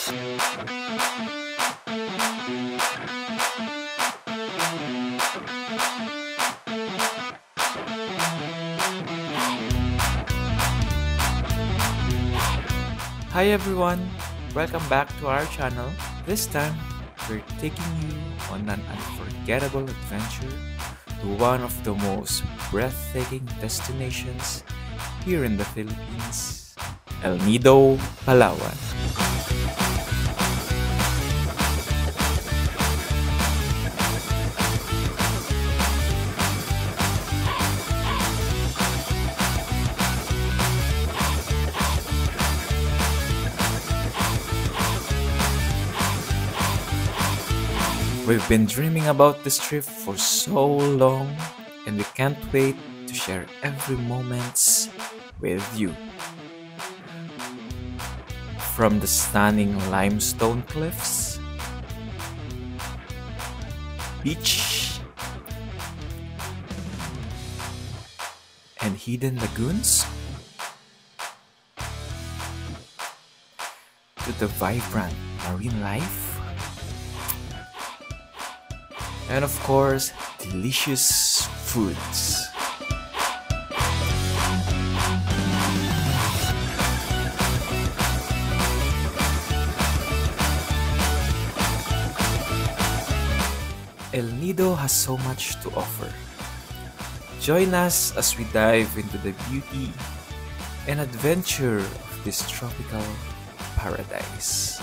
Hi everyone, welcome back to our channel. This time, we're taking you on an unforgettable adventure to one of the most breathtaking destinations here in the Philippines, El Nido, Palawan. We've been dreaming about this trip for so long, and we can't wait to share every moment with you. From the stunning limestone cliffs, beach, and hidden lagoons, to the vibrant marine life, and of course, delicious foods. El Nido has so much to offer. Join us as we dive into the beauty and adventure of this tropical paradise.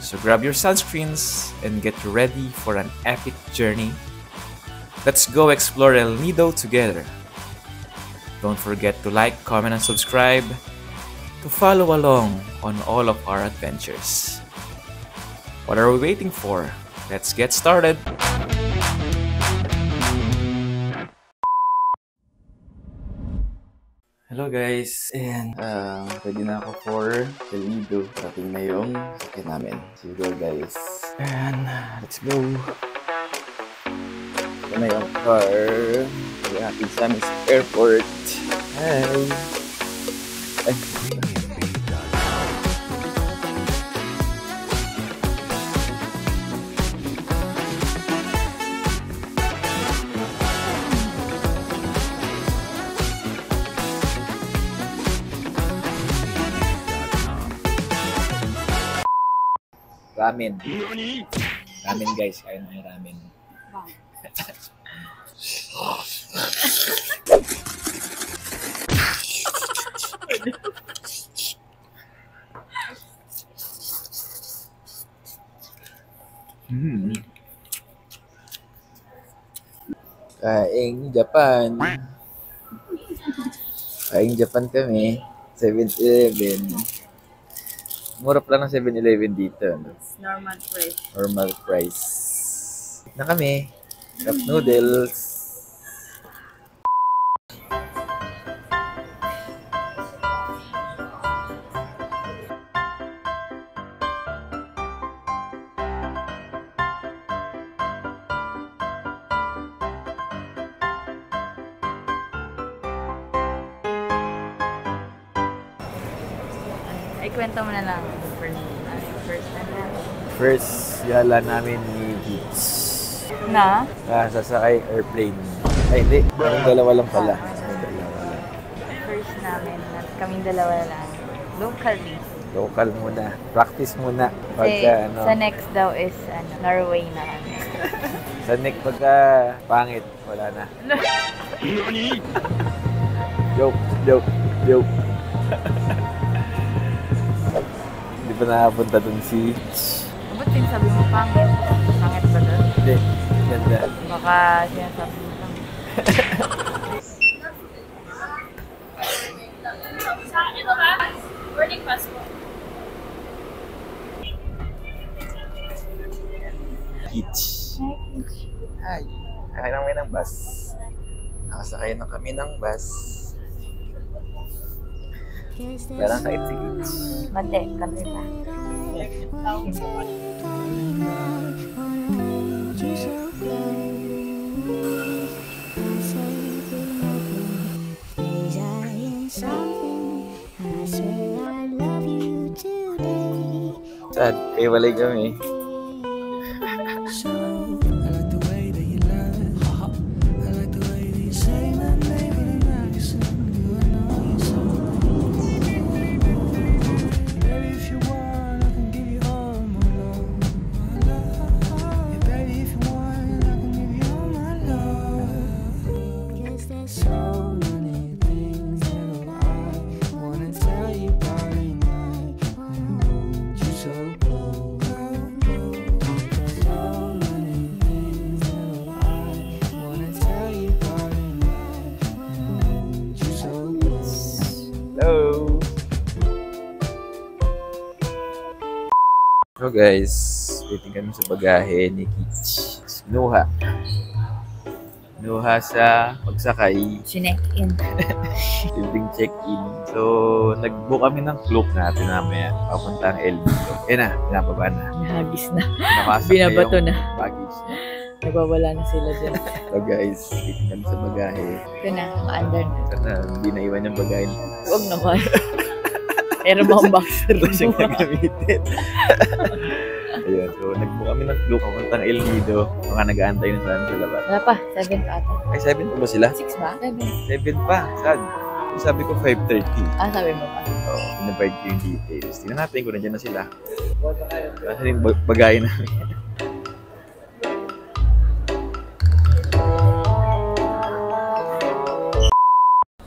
So grab your sunscreens and get ready for an epic journey. Let's go explore El Nido together. Don't forget to like, comment, and subscribe to follow along on all of our adventures. What are we waiting for? Let's get started! Hello guys, and ready na ako for El Nido. Parating na yung sakyan namin. So you go guys. And let's go. Ito na yung car. Happy sa aming airport. Hi! Ay, ramen. Ramen guys, kaya na yung ramen. Kaing Japan. Kaing Japan kami. 7-Eleven. Mura pala ng 7-Eleven dito. It's normal price. Normal price. Na kami. Cup noodles. Ay, kwento mo na lang. First yala namin ni Beach. Na? Sasakay airplane. Ay, hindi. Kaming dalawa lang pala. First namin, kaming dalawa lang. Locally. Local muna. Practice muna. Kasi Pagka, sa next daw is Norway na kami. sa next pagka pangit, wala na. Joke. Hindi pa nakapunta dun si... Ba't sinasabi mo pangit? Pangit ba doon? Hindi, ganda. Baka sinasabi mo pangit. Ito ba? Boarding passport. Beach. Hi. Sakay na kami ng bus. Nakasakay na kami ng bus. Parang kahit si Beach. Mati, kami pa. Something I swear I love you today. Sad, kayo walay kami. Hello! So guys, waiting kami sa bagahe ni Kitch. Nuha sa pagsakay. Chinek-in. Building check-in. So, nag-book kami ng cloak natin mamaya. Papunta ang LB. Na, pinapaba na. Nahagis na. Nakasak Binabato na. Baggage niya. Nagwawala na sila dyan. So guys, waiting kami sa bagahe. Ito na, ma-under na. Sana hindi na iwan yung bagahe. Huwag naman. Meron ba ang boxer Ito siyang mo? gagamitin. Ayun, so nag-book kami ng cloak. Papunta ang El Nido. Mga nag-aantay na sa sa labas. Wala pa, 7 pa ata. Ay, 7 pa ba sila? 6 ba? 7. 7 pa. Sad. Sabi ko 5:30. Sabi mo pa. So, pinabide ko yung details. Tingnan natin kung nandiyan na sila. Kasi yung bagay namin.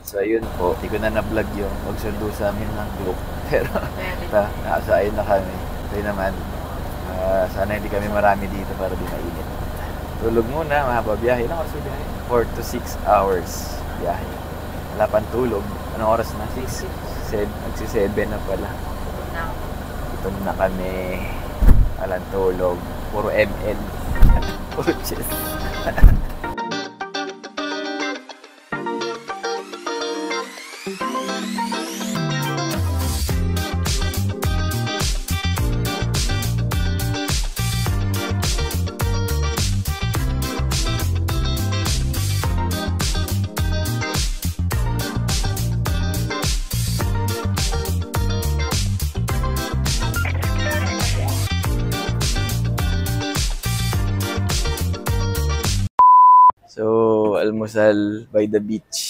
So, ayun po. Hindi ko na na-vlog yung magsundo sa amin ng group. Pero, nakasayad na kami. Kaya naman, sana hindi kami marami dito para di mainit. Tulog muna, mahaba biyahe. Ilang oras yung biyahe? 4 to 6 hours biyahe. Wala pang tulog. Anong oras na? 6? Magsi-7 na pala. Gutom na kami. Walang tulog. Puro ML. Puro chess. So, almusal by the beach.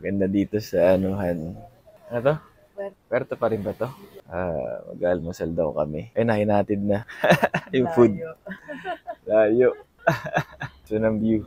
Ganda dito sa anuhan. Ano to? Puerto pa rin ba to? Mag-almusal daw kami. Ay, nahinatid na. Yung food. Layo. So, ng view.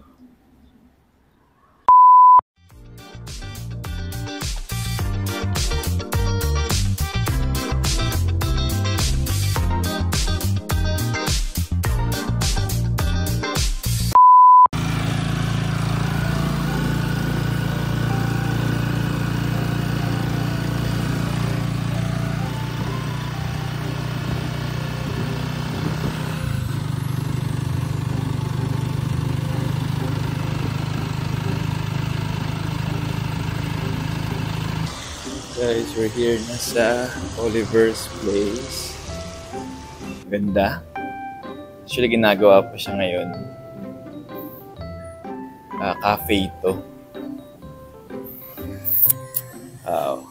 Guys, we're here na sa Oliver's Place. Ganda. Actually, ginagawa pa siya ngayon. Cafe ito. Wow.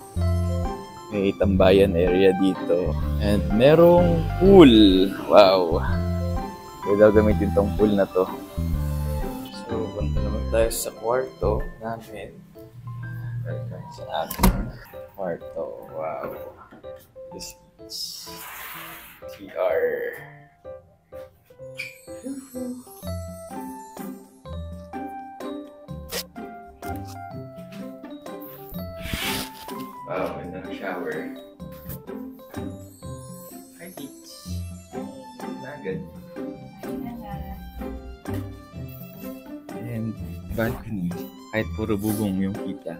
May tambayan area dito. And merong pool. Wow. Kaya daw gamitin tong pool na to. So, punta naman tayo sa kwarto namin. Welcome sa aking kwarto. Wow. This is TR. Wow, and then shower. Hi, Peach. Nagad. And balcony. Kahit puro bubong yung kita.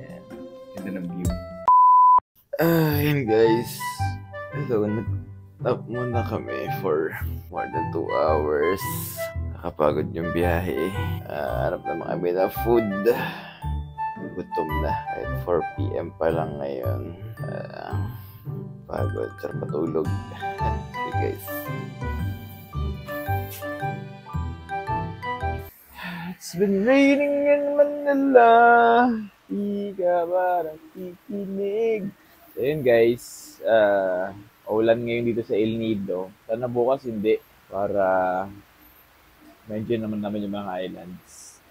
Ayan. Ganda ng view. Ayan guys. So, nag-stop muna kami for more than 2 hours. Nakapagod yung biyahe. Harap na mga kami na food. Gutom na. Kahit 4 PM pa lang ngayon. Pagod. Sarap matulog. Okay guys. It's been raining in Manila. Di ka parang kikinig. So yun guys, ulan ngayon dito sa El Nido. Sana bukas hindi para medyo naman yung mga islands.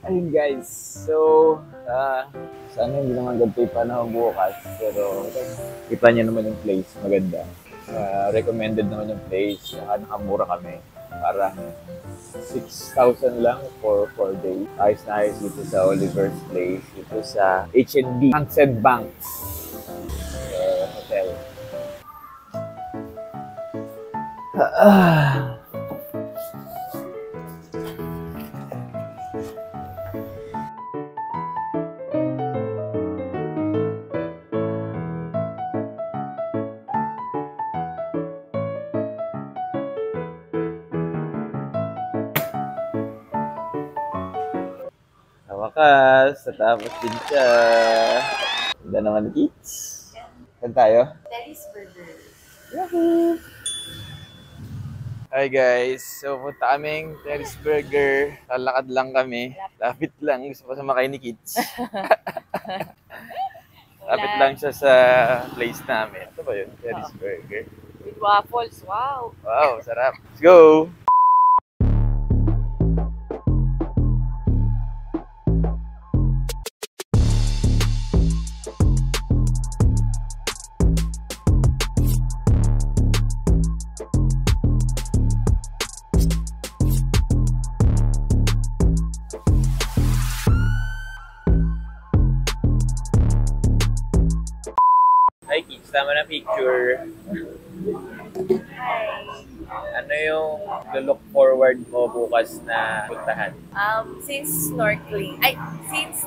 Ayun guys, so sana hindi naman ganito yung panahon bukas, pero kita niyo naman yung place, maganda. Recommended naman yung place, nakamura kami. Para 6,000 lang for 4 days. Ayos na ayos dito sa Oliver's Place, dito sa H&B Sunset Banks Hotel. Sa wakas, natapos din siya. Ganda naman ni kids. Saan tayo? Dennis Burger. Yahoo! Hi guys, so punta kaming Terry's Burger. Lalakad lang kami. Lapit lang, gusto ko sumakay ni kids. Lapit lang siya sa place namin. Ito ba yun? Terry's Burger. With waffles, wow. Wow, sarap. Let's go! Hi kids, tama na picture. Ano yung look forward mo bukas na puntahan? Since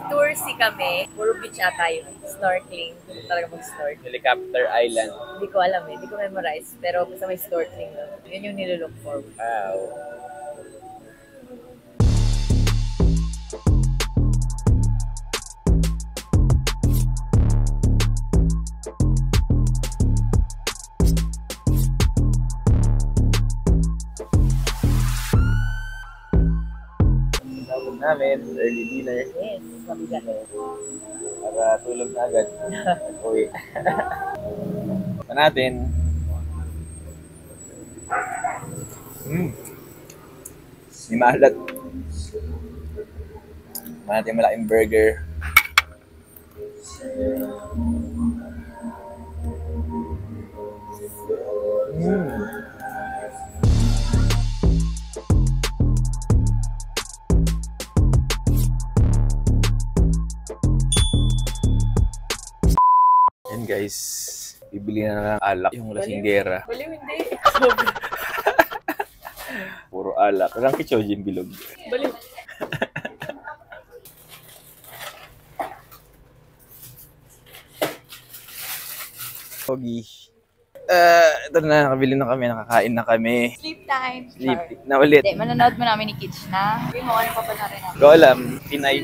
toursy kami, puro beach ata yun. Snorkeling. Gusto talaga mag-snorkel. Helicopter Island. Hindi ko alam eh. Hindi ko memorize. Pero basta may snorkeling doon. Yun yung nilook forward. Wow. Namin, early dinner. Yes, mabigat. Para tulog na agad. Uwi. Pa natin. Ni mahalat. Pa natin malaking burger. Yan guys, bibili na ng alak yung lasinggera. Baliw hindi. Puro alak. Walang kichojin bilog. Baliw. Pogi. Ito na, nakabili na kami, nakakain na kami. Sleep time. Sleep na ulit. Hindi, manonood mo namin ni Kids na. Hindi mo ano pa pa na rin namin. Ko alam, Pinay,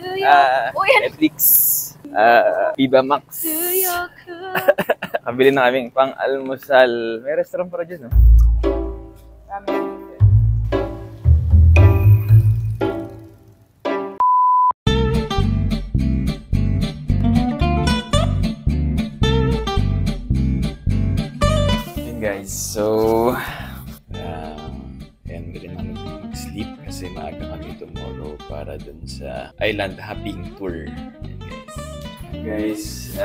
Netflix, Viva Max. Nakabili na kami pang almusal. May restaurant para dyan, no? Guys, so and galing naman mag-sleep kasi maaga kami tomorrow para dun sa island hopping tour. Guys,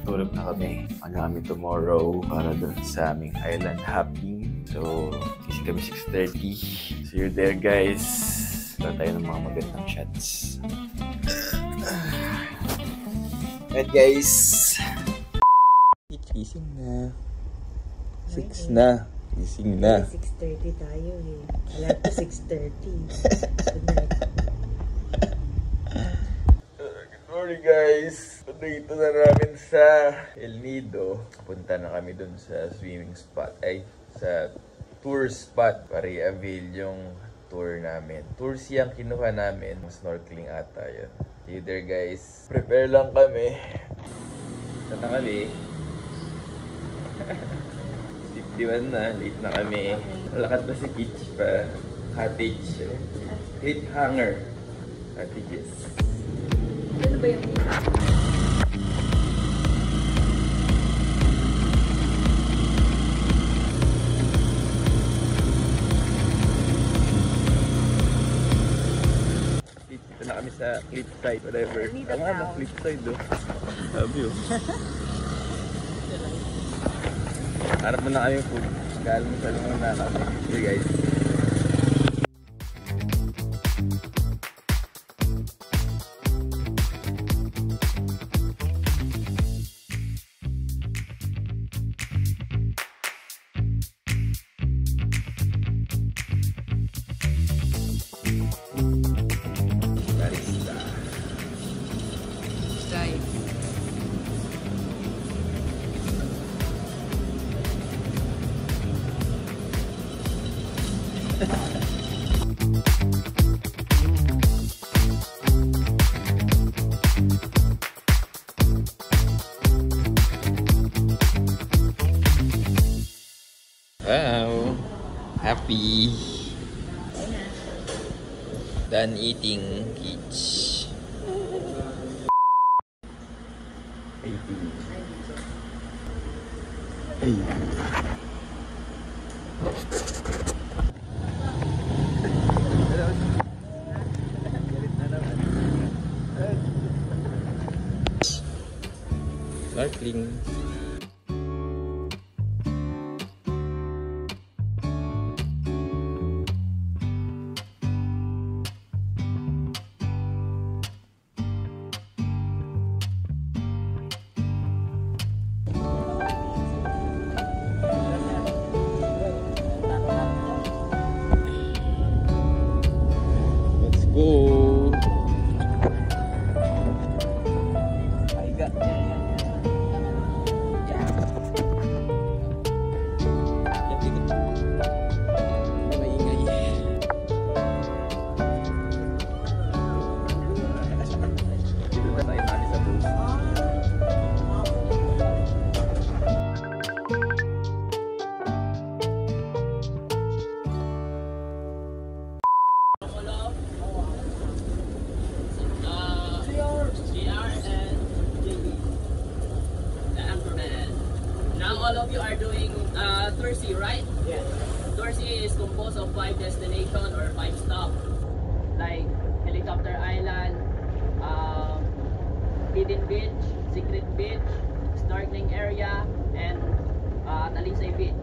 tulog na kami. Maaga kami tomorrow para dun sa aming island hopping. So, gising kami 6:30. See you there, guys. Wala tayo ng mga magandang shots. And guys, gising na. 6 na. Gising na. 6:30 tayo eh. Alam ko 6:30. Good night. Good morning guys. Dito na namin sa El Nido. Punta na kami dun sa swimming spot. Ay, sa tour spot para i-avail yung tour namin. Tour siyang kinuha namin. Snorkeling ata yun. Okay there guys. Prepare lang kami. Sa tangali. 51 na. Late na kami. Lakad pa si Peach pa. Cottage. Cliffhanger. Cottages. Ano ba yung Dito na kami sa cliffside, whatever. Tama na, cliffside do. Sabi yun. Harap mo na kami food. Kalmasal muna kami. Okay guys. Barista. Wow, happy. Done eating each. 18. Snorkeling. Let's go. All of you are doing Tour C, right? Yes. Tour C is composed of 5 destinations or 5 stops, like Helicopter Island, Hidden Beach, Secret Beach, Snorkeling Area, and Talisay Beach.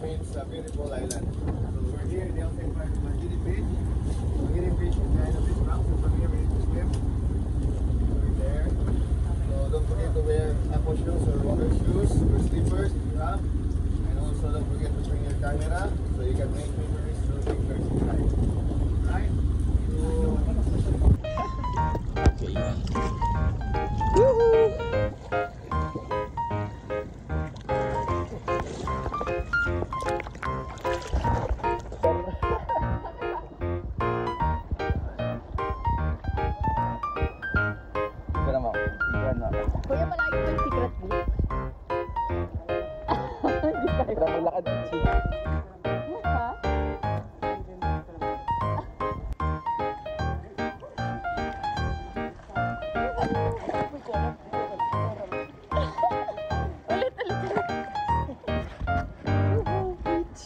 It's a beautiful island. So we're here in the outside part of Hidden Beach. So Hidden Beach is kind of this route. So from here we need to swim. We're there. So don't forget to wear aqua shoes or water shoes or slippers if you have. And also don't forget to bring your camera so you can make memories through pictures inside. Right? Kuya, malayo yung secret beach. Kita maglakad din. Ha? Ulit.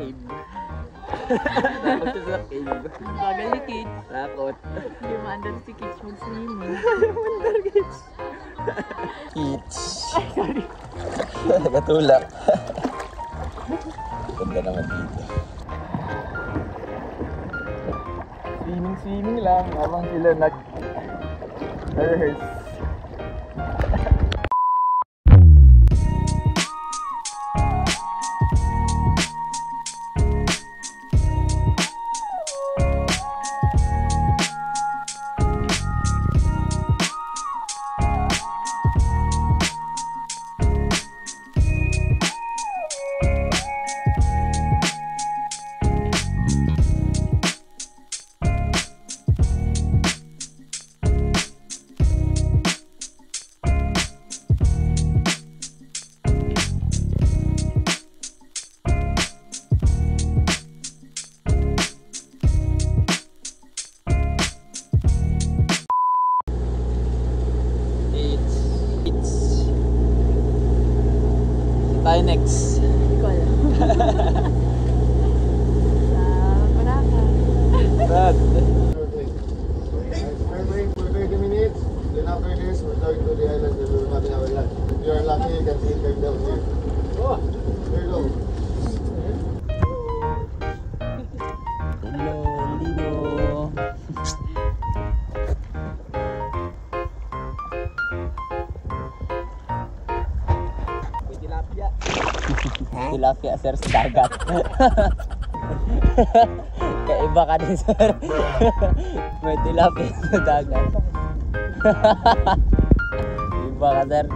cave. Takot siya sa cave. Bagal ni Kate. Takot. Hindi maandar si Kate mag-swimming. Kids. Gatulak. Ganda naman dito. Swimming lang habang sila nag-rehearse. Tayo next. Hindi ko alam. Paraka. Brad. I'm waiting for 30 minutes. Then after this, we're going to the island and we're having our lunch. If you are lucky, you can see it down here. Oh, there you go. Hello, Lido. Tilapia. Tilapia, sir, sa dagat. Kaiba ka din, sir. May tilapia sa dagat. Iba ka, sir.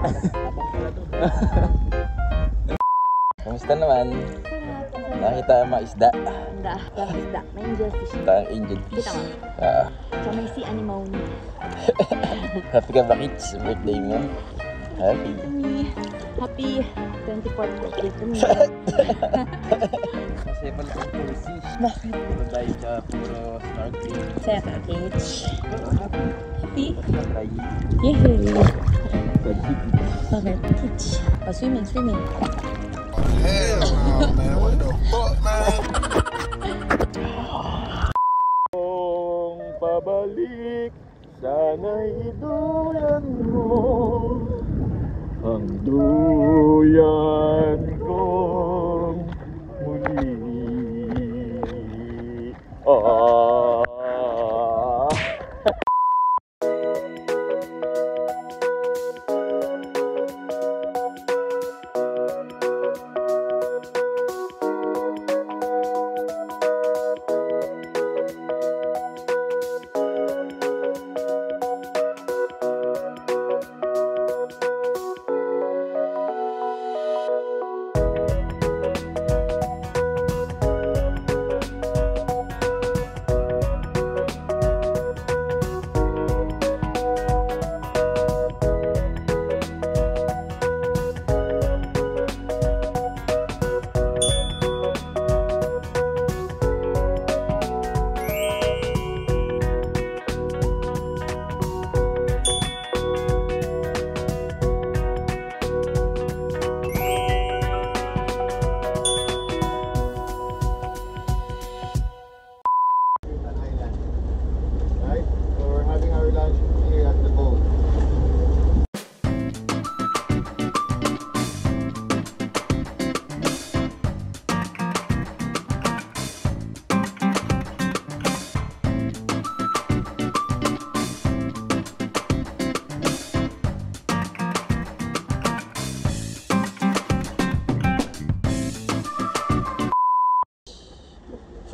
Kamusta naman? Nakita ang mga isda. Isda. Yung isda. May angelfish. Ito ang angelfish. Kita mo? So may sea anemone. Happy ka ba, kids? Birthday mo? Happy. Happy 24th birthday to me. Kasi pala sa policy. Bakit? Puro tayo sa puro snorkeling. Saya ka, Kate. Happy? Try. Yehey. Bakit? Kate. Swimming. Hell no, man. What the fuck, man? Kung pabalik, sana'y duyan mo ang duyan kong muli. Right? So we're having our lunch here at the boat.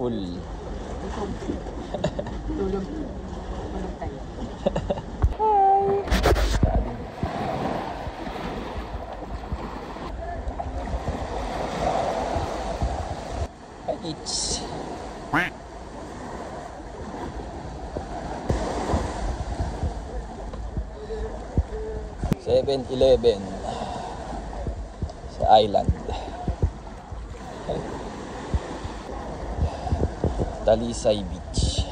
Full. Hi, kids. 7-Eleven sa island. Talisay Beach.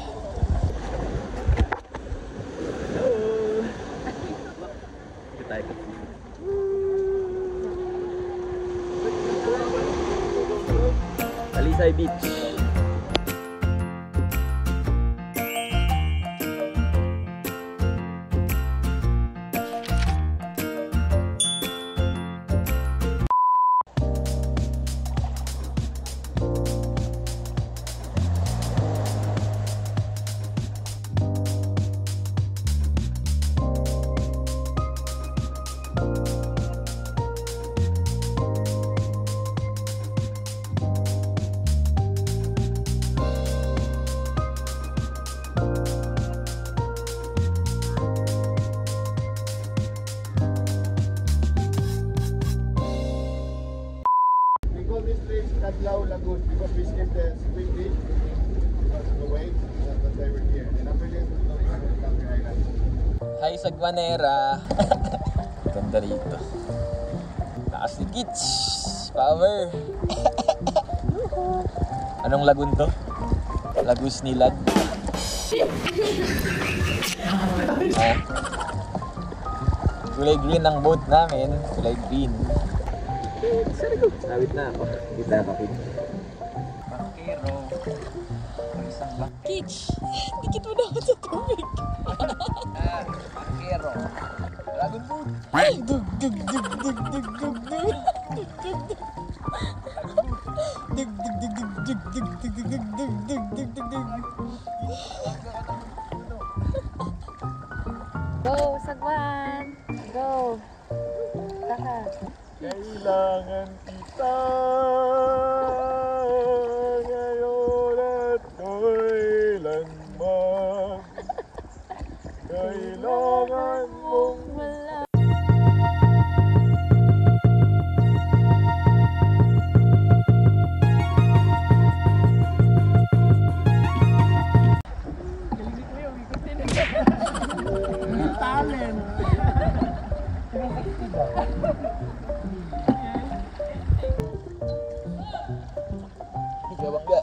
Talisay Talisay Beach. We call this place Cadlao Lagoon because we skipped the spring beach because of the waves. That's why we're here. And after this, we'll go back to Campi Island. Hi Sagwanera. Ganda rito. Taas ni Kitch. Power. Anong lagoon to? Lagus Nilad. Kulay green ang boat namin. Kulay green. Sabit na ako. Kita ka, Kitch. Bangkero. Isang bangkero. Kitch, dikit mo na ako sa tubig. Bangkero. Dragon boat. Dug, dug, dug, dug, dug, dug, dug. Dug, dug, dug, dug, dug, dug, dug, dug, dug, dug, dug, dug, dug. Go, Sagwan! Go! Taka. Kailangan kita ngayon at kailanman. Kailangan mong Wala. Bangga.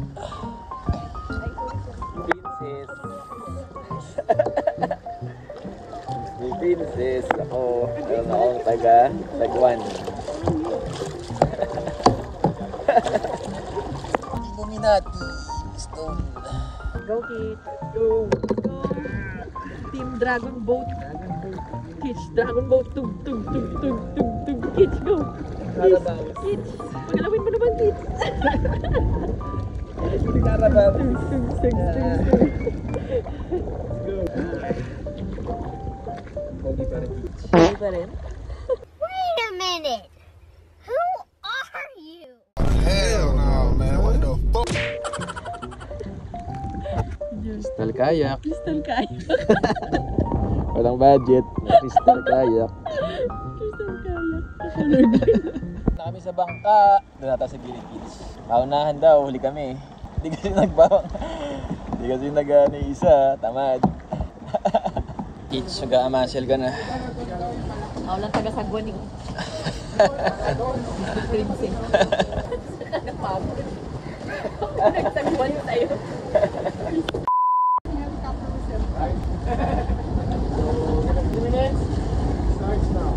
Princess. Ni Princess. Ako. Meron akong taga Sagwan. Illuminati. Stone. Go, Kit. Go. Go. Team Dragon Boat. Kitch, Dragon Boat. Tug, tug, tug, tug, tug, tug. Kitch, go. Kitch. Pagalawin mo naman, Kitch. Carabao. Tug, tug, tug, tug, tug. Pogi pa rin. Hindi pa rin. Wait a minute. Who are you? Hell no, man. What the fuck? Crystal kayak. Crystal kayak. Walang budget. Crystal kayak. Crystal kayak. Na kami sa bangka. Doon nata sa gilid, Kitch. Paunahan daw, huli kami. Hindi kasi nagbawang. Hindi kasi nag-ano isa, tamad. Kitch, nag-amasyal ka na. Ako lang taga Sagwan eh. Princess. Nakapagod. Nagsagwan tayo. Starts now.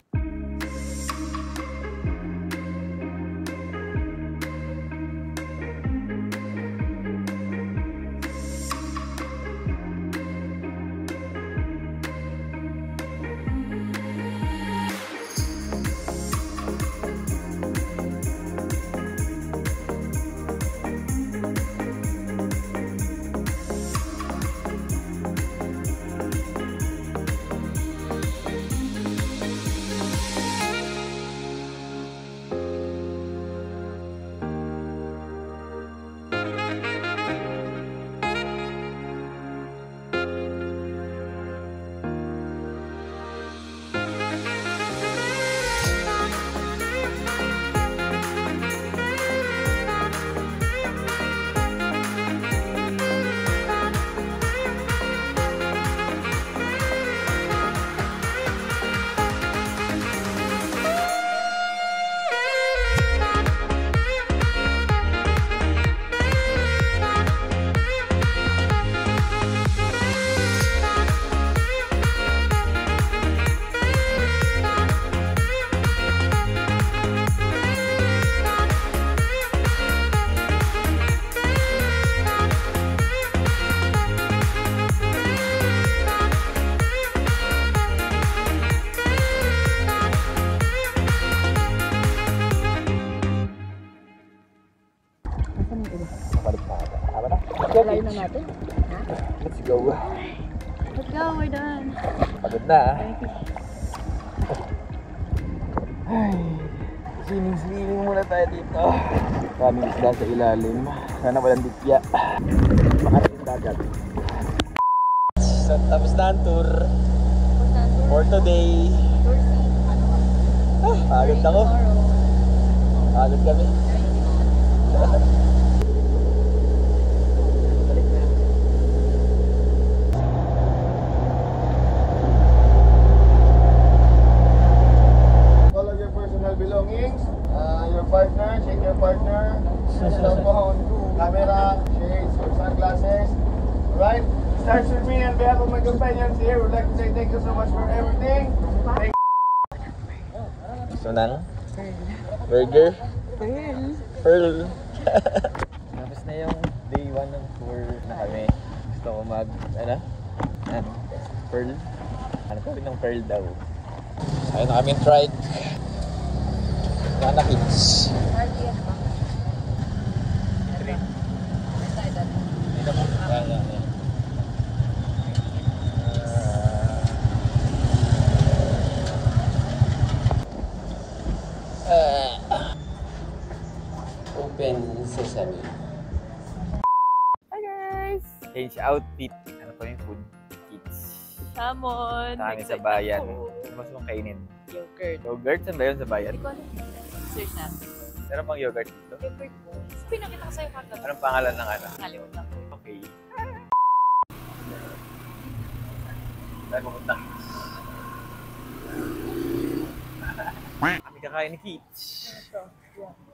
Layo na natin. Let's go. Let's go, we're done. Pagod na Ay, swimming muna tayo dito. Maraming isda sa ilalim. Sana walang ditya. Makarating dagat. So, tapos na ang tour for today. Pagod ako. Pagod kami. All of your personal belongings. Your partner, shake your partner. Cell phone, camera, shades, or sunglasses. Alright? Starts with me on behalf of my companions here. Would like to say thank you so much for everything. Thank So nang? Burger? Pearl. Tapos na yung day 1 ng tour na kami. Gusto ko Pearl? Ano kami ng Pearl daw? Ayun na kami trike. Wala na kids. Open sesame. Hi guys! Change outfit. Ano pa yung food? Kids. Salmon! Kami sa bayan. Ano mas mong kainin? Yogurt. Yogurt? Saan ba yun sa bayan? Hindi ko alam. Search natin. Meron bang yogurt dito? Yogurt po. Pinakita ko sa'yo kagad. Anong pangalan ng ano? Nakalimutan ko. Okay. Saan pupunta kids? Kami kakain ni kids.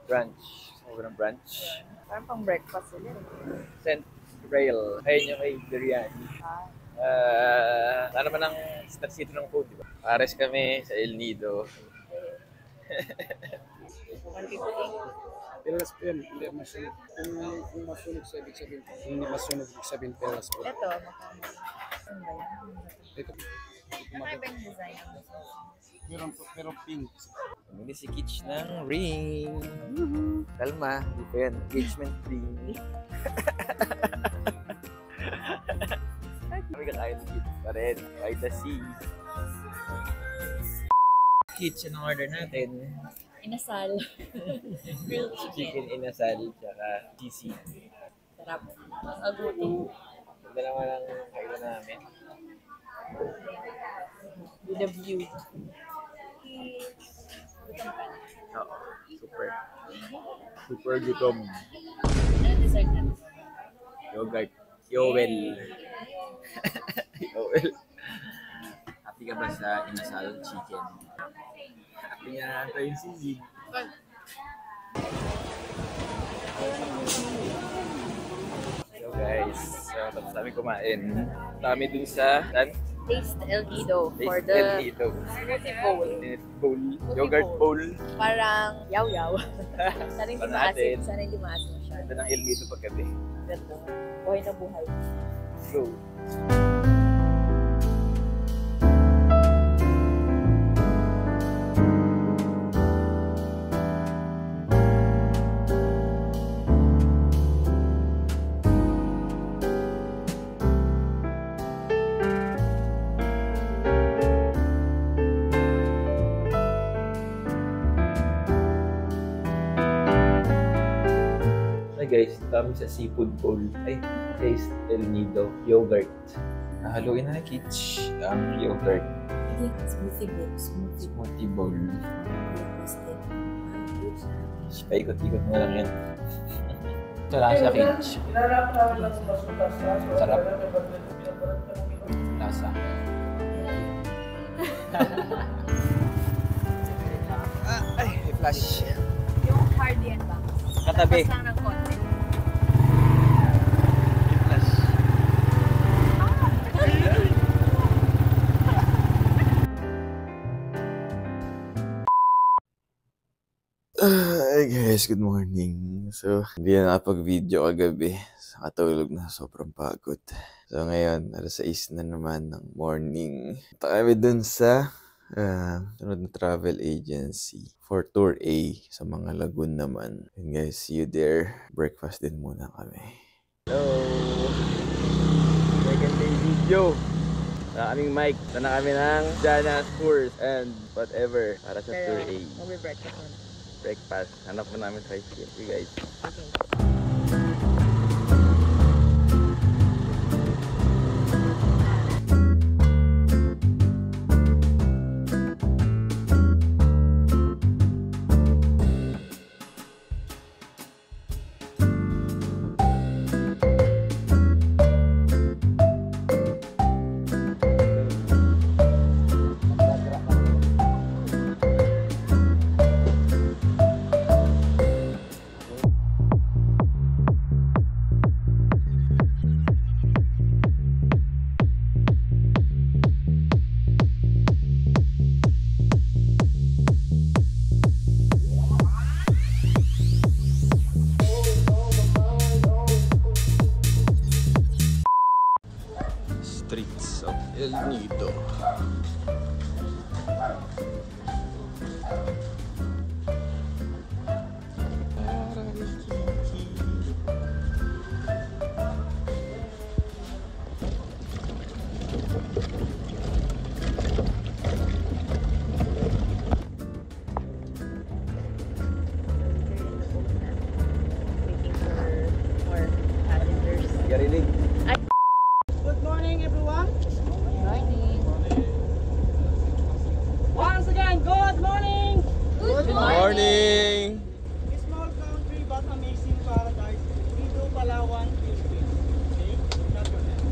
Brunch. Sobrang brunch. Parang pang breakfast sila. St. Rail. Ayun yung kay biryani. Ano naman ang Star City ng food, di ba? Pares kami sa El Nido. Pelas po yan, hindi masunog. Kung masunog sa ibig sabihin, hindi masunog ibig sabihin pelas po. Ito, makano. Ano ba yan? Ito, Ano ba yung design? pero pink. Pumili si Kitch ng ring. Kalma, hindi pa yan. Engagement ring. Kami kakain ni Kitch pa rin. By the sea. Kitch, anong order natin? Inasal. Grilled Chicken inasal, tsaka cheesy. Sarap. Agutin. Ganda naman ang kailan namin. With a view. Oo, super. Super gutom. Ano dessert natin? Yogurt. Yowel. Yowel. Happy ka ba sa inasal chicken? Happy nga ito yung sisig. So guys, tapos kami kumain. Kami dun sa Taste El Nido for El the Nido. smoothie bowl. Bowl. Yogurt bowl. Parang yaw-yaw. Sana hindi Para maasim. natin. Sana hindi maasim masyado. Ito ng El Nido paggabi. Ganda. Buhay na buhay. Go. Guys, kami sa seafood bowl. Ay, Taste El Nido yogurt. Nahaluin na Kitch ang yogurt. Hindi, smoothie bowl. Smoothie bowl. Paikot-ikot mo lang yan. Ito lang sa Kitch. Sarap. Lasa. Ay, may flash. Yung hard yan ba? Katabi. Tapos lang ng konti. Hi guys, good morning. So, hindi na nakapag-video kagabi. Nakatulog na, sobrang pagod. So ngayon, alas 6 na naman ng morning. Punta kami dun sa sunod na travel agency for Tour A sa mga lagoon naman. And guys, see you there. Breakfast din muna kami. Hello! video. Wala kaming mic. Sana kami ng Jana's Tours and whatever para sa Tour A. Mag-breakfast on. Breakfast. Hanap mo namin tricycle. Okay guys. Okay. Streets of El Nido. Waiting for more passengers. Garinig. Good morning, everyone. Morning. Once again, good morning. Good Morning! Small country but amazing paradise. Nido, Palawan, Philippines. Okay? Not your name.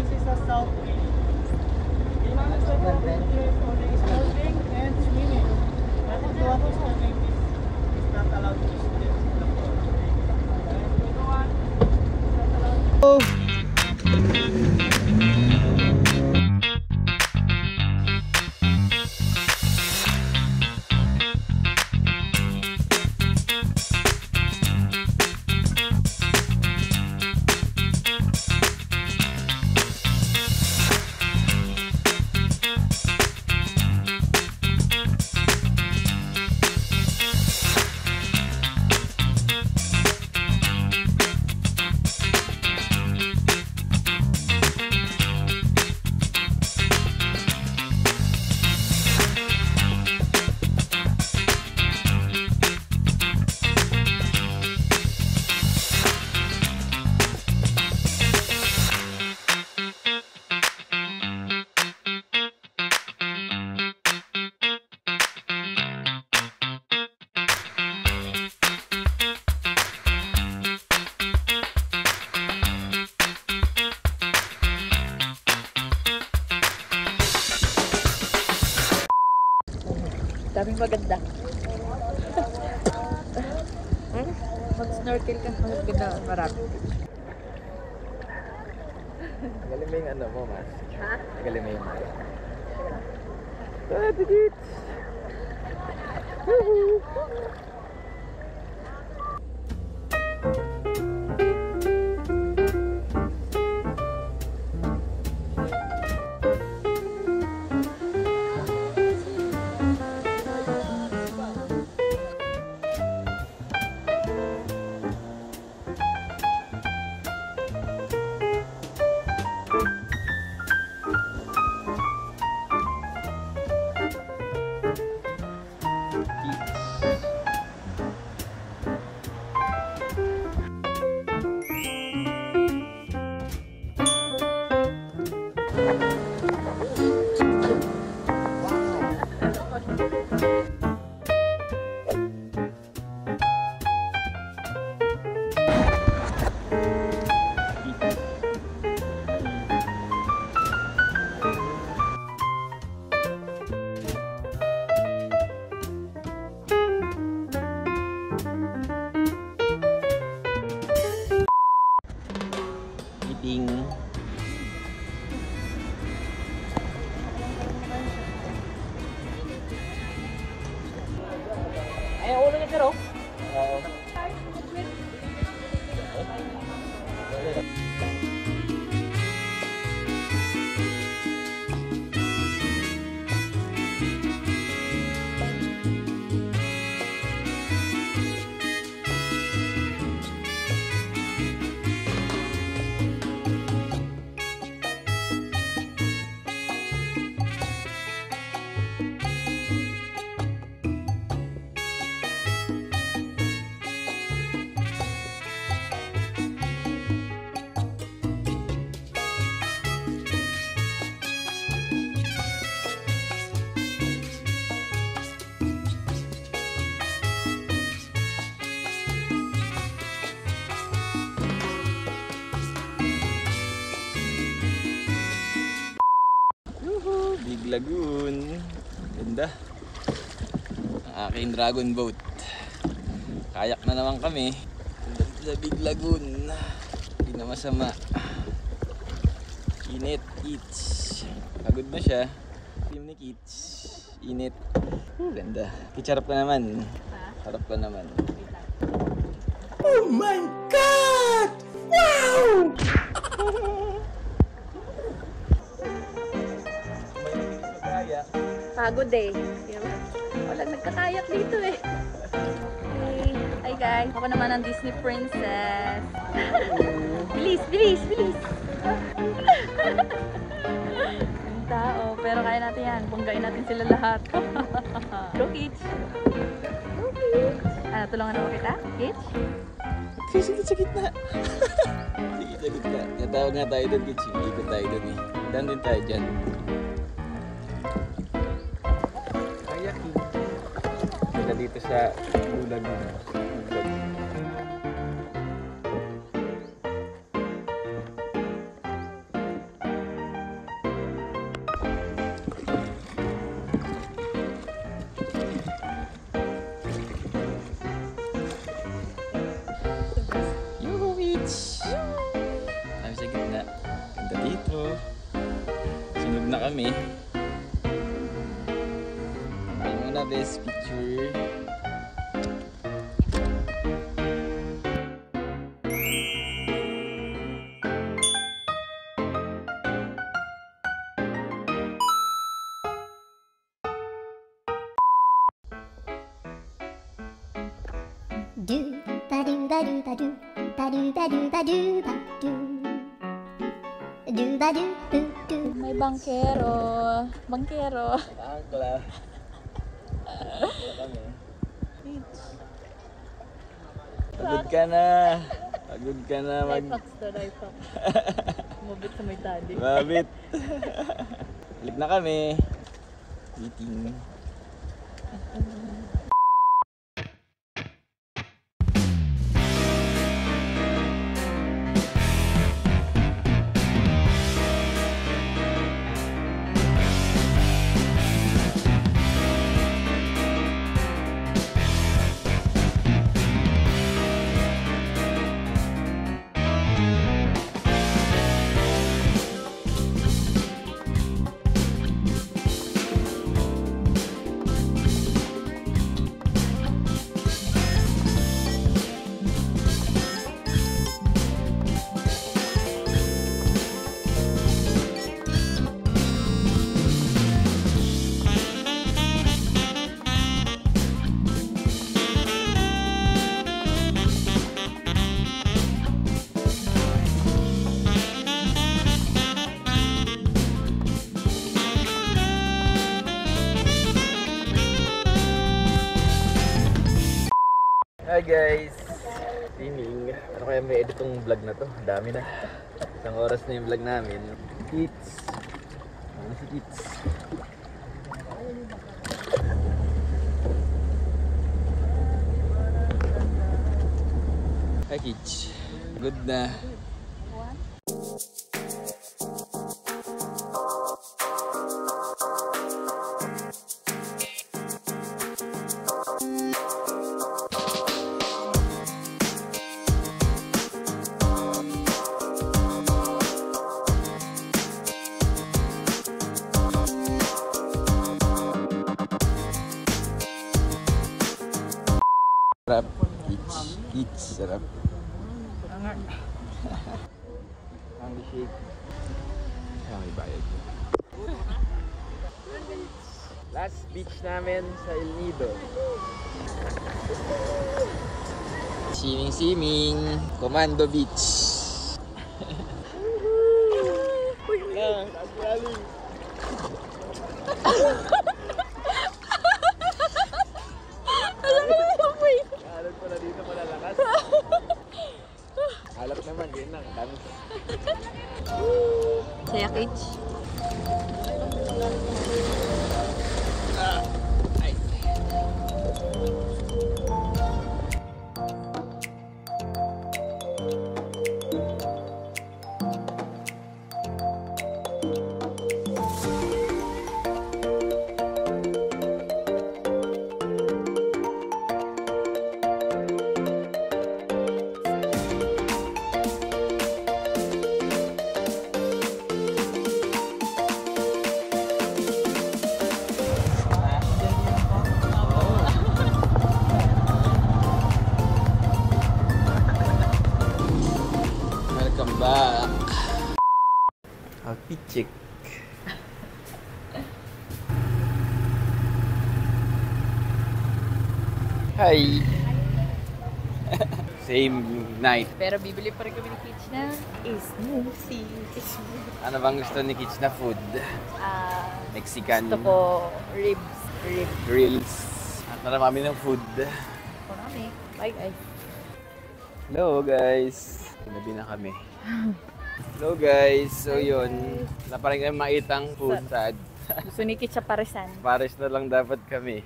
This is a south wind. The amount of here is only snorkeling and swimming. But if you want to snorkeling, is not allowed to swim in the pool. And if you want, it's not allowed to. Daming maganda. Mag-snorkel ka. Maganda. Marami. Galing mo yung ano mo, mas. Ha? Galing mo yung mas. Kayaking. Ay, ulo niya pero. Big Lagoon. Ganda. Ang aking dragon boat. Kayak na naman kami. Ganda sa Big Lagoon. Hindi na masama. Init, Kits. Pagod na siya. Team ni Kits. Init. Ganda. Kits, harap ka naman. Harap ka naman. Oh my God! Wow! Pagod eh. Walang nagkakayak dito eh. Hey. Hi guys. Ako naman ang Disney princess. Bilis, bilis, bilis. Ang tao. Pero kaya natin yan. Bunggain natin sila lahat. Go Kitch. Go Kitch. Ano, tulungan ako kita? Kitch? Sige, sa gitna. Sige, sa gitna. Natawag nga tayo doon, Kitch. Ikot tayo doon eh. Dan din tayo dyan. Kayaking. Sila dito sa bulag mo. Yoo-hoo, Kitch! Kami sa gitna. Ganda dito. Sunog na kami. Ay muna, best picture. Do ba do ba do ba do ba do ba do ba do ba do ba do do. May bangkero. Bangkero. Angkla. Wala kami. Pagod ka na. Pagod ka na mag... Lifehacks to, lifehacks. Mabit sa may tali. Mabit. Balik na kami. Eating. Hi guys! Timing. Ano kaya may edit tong vlog na to? Dami na. Isang oras na yung vlog namin. Kits! Ano si Kits? Hi Kits! Good na. Sarap. Mango shake. May bayad. Last beach namin sa El Nido. Swimming. Commando Beach. Alam pala dito malalakas. Alap naman, yun lang. Dami. Saya, Kitch. Welcome back. Outfit check. Hi. Same night. Pero bibili pa rin kami ni Kitch na smoothie. Ano bang gusto ni Kitch na food? Mexican. Gusto ko ribs. Grills. At naramami ng food. Ako namin. Bye guys. Hello guys. Tinabi na kami. Hello guys. So yun. Wala pa rin kami maitang food. Sad. Gusto ni Kitch sa Parisan. Pares na lang dapat kami.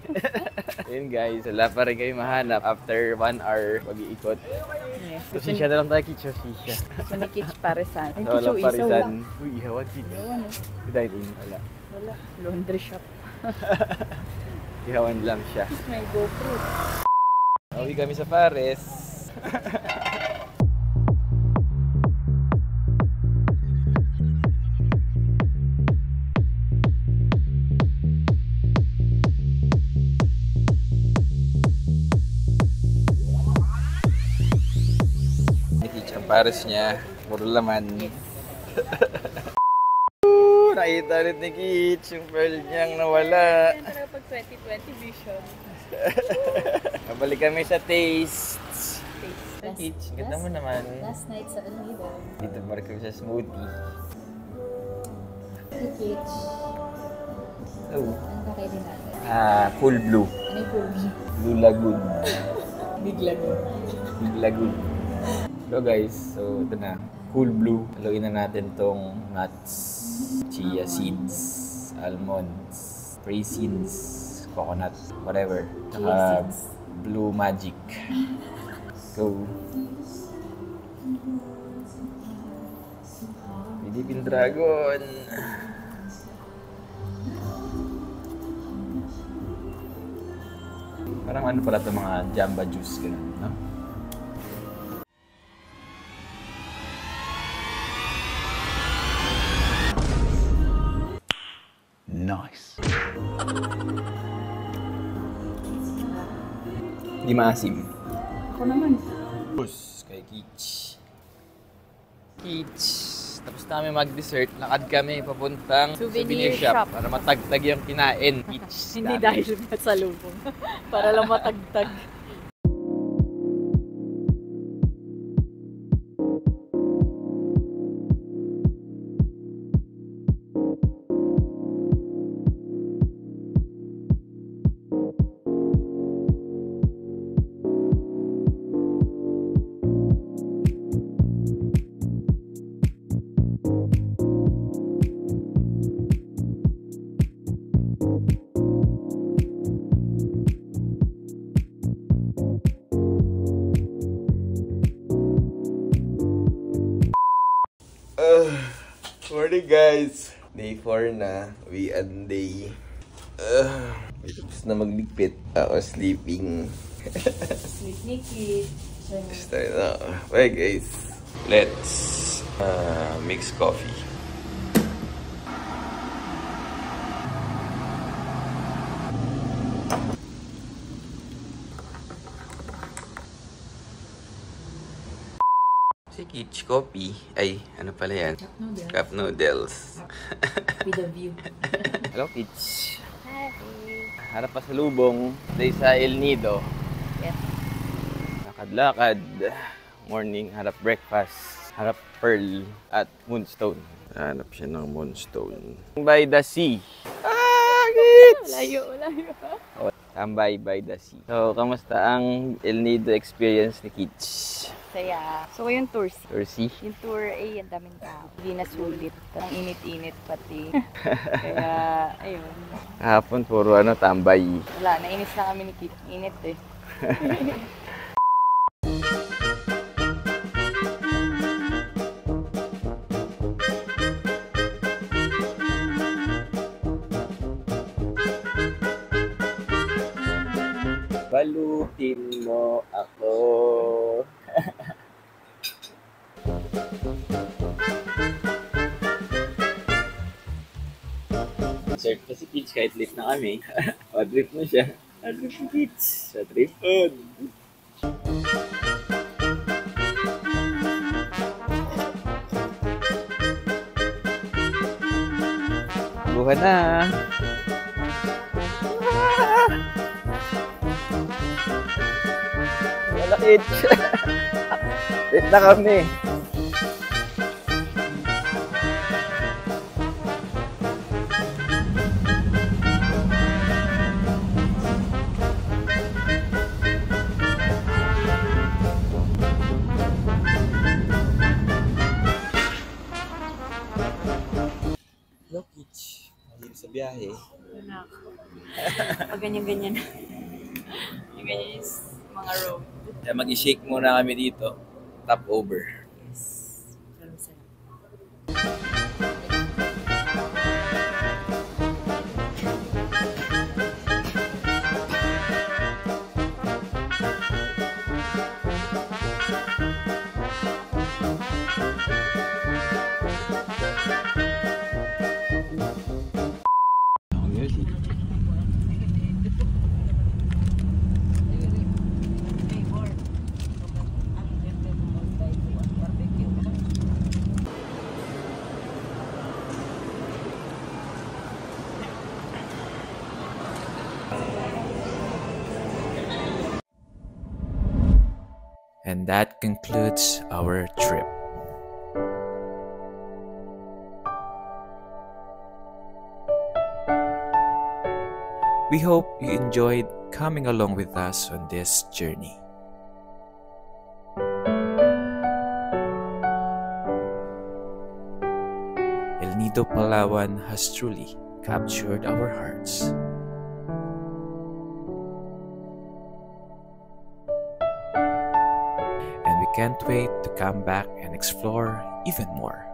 Yun guys. Wala pa rin kayo mahanap after 1 hour pag-iikot. Yes. So shisha na lang tayo Kitch. Shisha. Gusto ni Kitch Parisan. Ay, So, walang Kitch, isaw parisan. lang. Uy, ihawan Kitch. Ihawan eh. Dine-in. Wala. Wala. Laundry shop. Ihawan lang siya. May GoPro. Uwi kami sa Pares. Ang Pares niya, puro laman. Nakita ulit ni Kitch yung pearl niyang nawala. Pero pag 2020 vision. Kabalik kami sa taste. Kitch, ganda mo naman. Last night sa El Nido. Dito pa rin kami sa smoothie. Si Kitch. Oh. Ano ba kayo din natin? Cool Blue. Ano yung cool view? Blue Lagoon. Big Lagoon. Big Lagoon. So guys, so ito na. Cool Blue. Haluin na natin tong nuts, chia seeds, almonds, raisins, coconut, whatever. Saka Blue Magic. Go. Philippine Dragon. Parang ano pala itong mga jamba juice ganun, no? Nice. Di maasim. Ako naman. Bus kay Kitch. Kitch. Tapos namin mag-dessert. Lakad kami papuntang souvenir shop para matagtag yung kinain. Kitch. Hindi dahil sa lubong. Para lang matagtag. Morning guys! Day 4 na. Weekend day. Tapos na magligpit. Ako sleeping. Sleep ni Kitch. Start na. Bye guys. Let's mix coffee. peach coffee. Ay, ano pala yan? Cup noodles. Cup noodles. With a view. Hello, Peach. Hi. Harap pa sa lubong. Day sa El Nido. Yes. Lakad-lakad. Morning, harap breakfast. Harap Pearl at Moonstone. Hanap siya ng Moonstone. By the sea. Ah, kids! Layo. Tambay by the sea. So, kamusta ang El Nido experience ni Kitch? Saya. So, yung tours. Or sea? Yung tour ay ang daming tao. Hindi na sulit. Ang init-init pati. Kaya, ayun. Kahapon, puro tambay. Wala, nainis na kami ni Kit. Init eh. Balutin mo ako. Surf pa si Peach kahit late na kami. Madrip na siya. Madrip si Peach. Sa tripod. Buha na. Malakit. Late na kami. Hello, Peach. Dito sa biyahe. Anak. Pag ganyan-ganyan. Yung ganyan yung mga road. Kaya mag-shake muna kami dito. Top over. Yes. Maraming salamat. Music. And that concludes our trip. We hope you enjoyed coming along with us on this journey. El Nido, Palawan has truly captured our hearts. And we can't wait to come back and explore even more.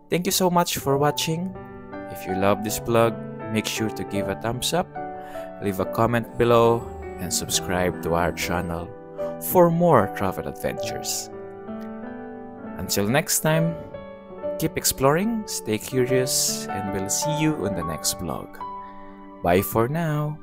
Thank you so much for watching. If you love this vlog, make sure to give a thumbs up, leave a comment below, and subscribe to our channel for more travel adventures. Until next time, keep exploring, stay curious, and we'll see you on the next vlog. Bye for now.